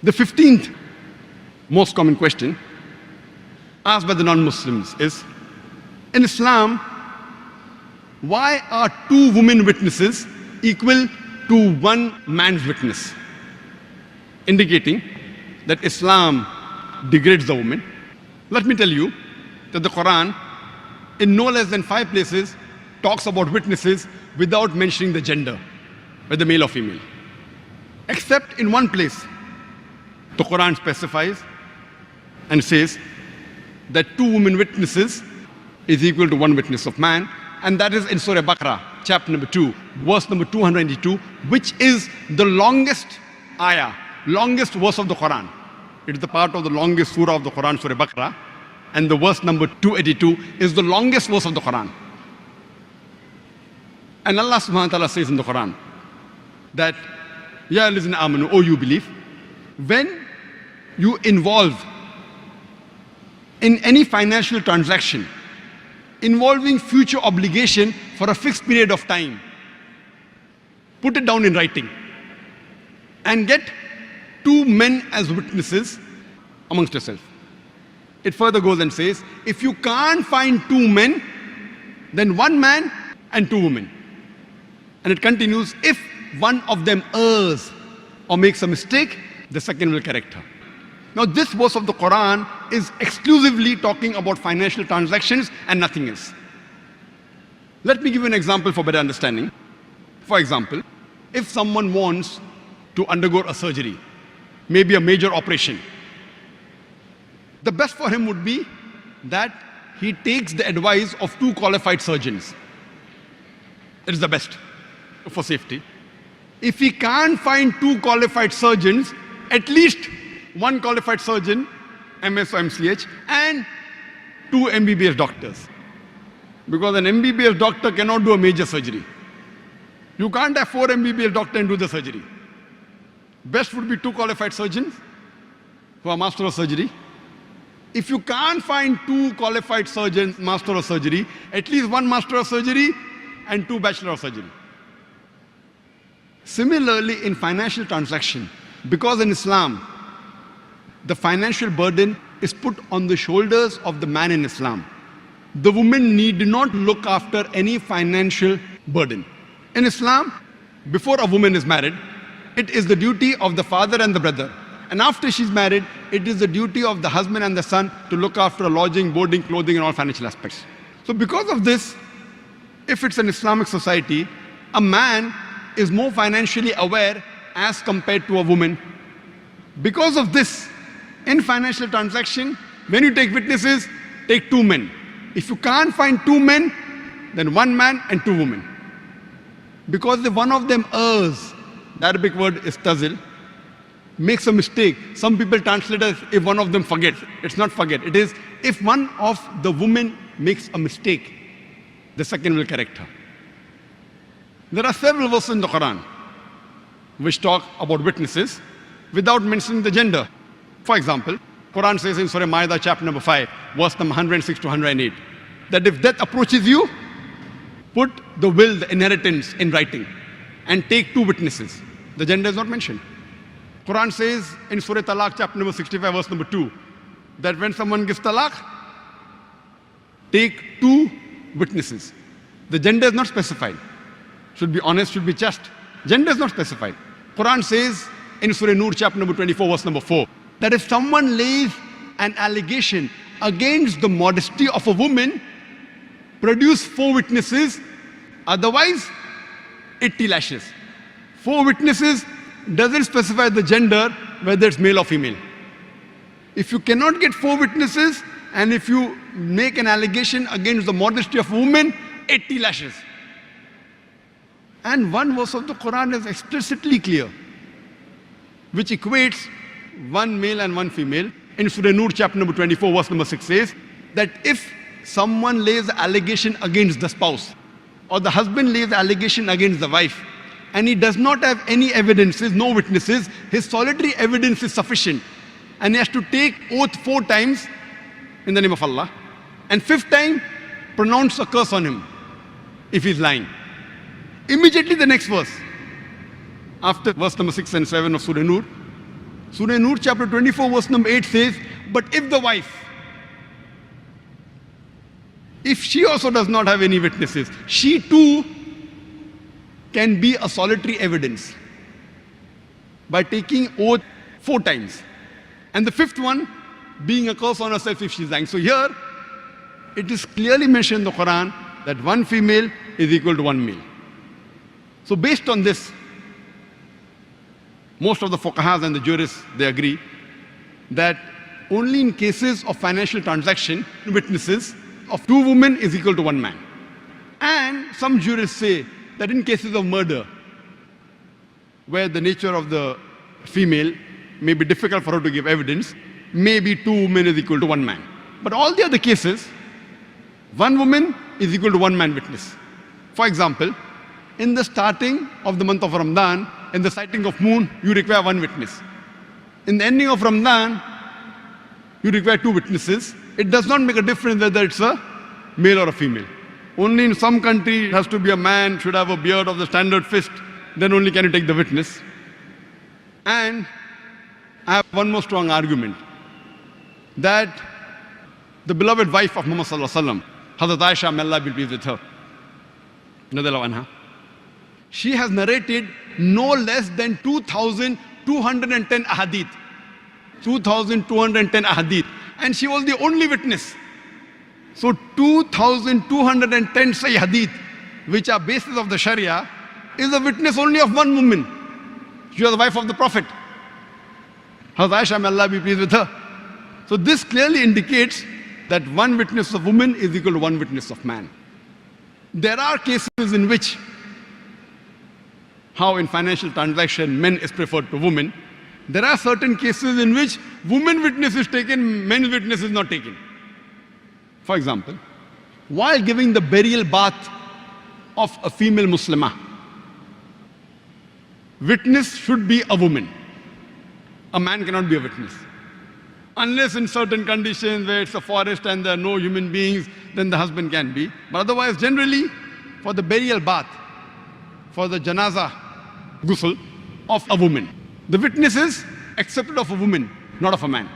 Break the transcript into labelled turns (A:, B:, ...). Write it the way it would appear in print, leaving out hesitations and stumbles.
A: The 15th most common question asked by the non-Muslims is, in Islam, why are two women witnesses equal to one man's witness? Indicating that Islam degrades the woman. Let me tell you that the Quran, in no less than 5 places, talks about witnesses without mentioning the gender, whether male or female. Except in one place, the Quran specifies and says that 2 women witnesses is equal to 1 witness of man, and that is in Surah Baqarah, chapter number 2, verse number 292, which is the longest ayah, longest verse of the Quran. It is the part of the longest surah of the Quran, Surah Baqarah, and the verse number 282 is the longest verse of the Quran. And Allah subhanahu wa ta'ala says in the Quran that, Ya ayyuhallazina amanu, oh you believe, when you involve in any financial transaction involving future obligation for a fixed period of time, put it down in writing and get 2 men as witnesses amongst yourself. It further goes and says, if you can't find 2 men, then 1 man and 2 women. And it continues, if one of them errs or makes a mistake, the second will correct her. Now this verse of the Quran is exclusively talking about financial transactions and nothing else. Let me give you an example for better understanding. For example, if someone wants to undergo a surgery, maybe a major operation, the best for him would be that he takes the advice of 2 qualified surgeons. It is the best for safety. If he can't find 2 qualified surgeons, at least 1 qualified surgeon, MS or MCH, and 2 MBBS doctors. Because an MBBS doctor cannot do a major surgery. You can't have 4 MBBS doctors and do the surgery. Best would be 2 qualified surgeons who are master of surgery. If you can't find 2 qualified surgeons, master of surgery, at least 1 master of surgery and 2 bachelor of surgery. Similarly, in financial transaction, because in Islam, the financial burden is put on the shoulders of the man in Islam. The woman need not look after any financial burden. In Islam, before a woman is married, it is the duty of the father and the brother. And after she's married, it is the duty of the husband and the son to look after lodging, boarding, clothing, and all financial aspects. So because of this, if it's an Islamic society, a man is more financially aware as compared to a woman. Because of this, in financial transaction, when you take witnesses, take 2 men. If you can't find 2 men, then 1 man and 2 women. Because if one of them errs, the Arabic word is tazil, makes a mistake. Some people translate as if one of them forgets. It's not forget. It is if one of the women makes a mistake, the second will correct her. There are several verses in the Quran which talk about witnesses without mentioning the gender. For example, Quran says in Surah Ma'idah chapter number 5, verse number 106 to 108, that if death approaches you, put the will, the inheritance in writing and take 2 witnesses. The gender is not mentioned. Quran says in Surah Talaq chapter number 65, verse number 2, that when someone gives talaq, take 2 witnesses. The gender is not specified. Should be honest, should be just. Gender is not specified. Quran says in Surah Nur chapter number 24, verse number 4, that if someone lays an allegation against the modesty of a woman, produce 4 witnesses, otherwise 80 lashes. 4 witnesses doesn't specify the gender, whether it's male or female. If you cannot get 4 witnesses, and if you make an allegation against the modesty of a woman, 80 lashes. And one verse of the Quran is explicitly clear, which equates 1 male and 1 female. In Surah Nur chapter number 24, verse number 6 says that if someone lays an allegation against the spouse, or the husband lays an allegation against the wife, and he does not have any evidences, no witnesses, his solitary evidence is sufficient. And he has to take oath 4 times in the name of Allah, and 5th time pronounce a curse on him if he's lying. Immediately the next verse, after verse number 6 and 7 of Surah Nur, Surah Nur chapter 24 verse number 8 says, but if the wife, if she also does not have any witnesses, she too can be a solitary evidence by taking oath 4 times. And the 5th one being a curse on herself if she's lying. So here, it is clearly mentioned in the Quran that 1 female is equal to 1 male. So based on this, most of the fuqahas and the jurists, they agree that only in cases of financial transaction, witnesses of 2 women is equal to 1 man. And some jurists say that in cases of murder, where the nature of the female may be difficult for her to give evidence, maybe 2 women is equal to 1 man. But all the other cases, 1 woman is equal to 1 man witness. For example, in the starting of the month of Ramadan, in the sighting of moon, you require 1 witness. In the ending of Ramadan, you require 2 witnesses. It does not make a difference whether it's a male or a female. Only in some country it has to be a man, should have a beard of the standard fist, then only can you take the witness. And I have one more strong argument, that the beloved wife of Muhammad sallallahu alaihi wasallam, Hazrat Aisha, may Allah be pleased with her, radhiyallahu anha, she has narrated no less than 2,210 ahadith. 2,210 ahadith. And she was the only witness. So 2,210 sahih hadith, which are basis of the Sharia, is a witness only of 1 woman. She was the wife of the Prophet. Hazrat Aisha, may Allah be pleased with her. So this clearly indicates that 1 witness of woman is equal to 1 witness of man. There are cases in which, how in financial transaction men is preferred to women, there are certain cases in which woman witness is taken, men's witness is not taken. For example, while giving the burial bath of a female Muslimah, witness should be a woman. A man cannot be a witness. Unless in certain conditions where it's a forest and there are no human beings, then the husband can be. But otherwise, generally, for the burial bath, for the janaza ghusl of a woman, the witness is accepted of a woman, not of a man.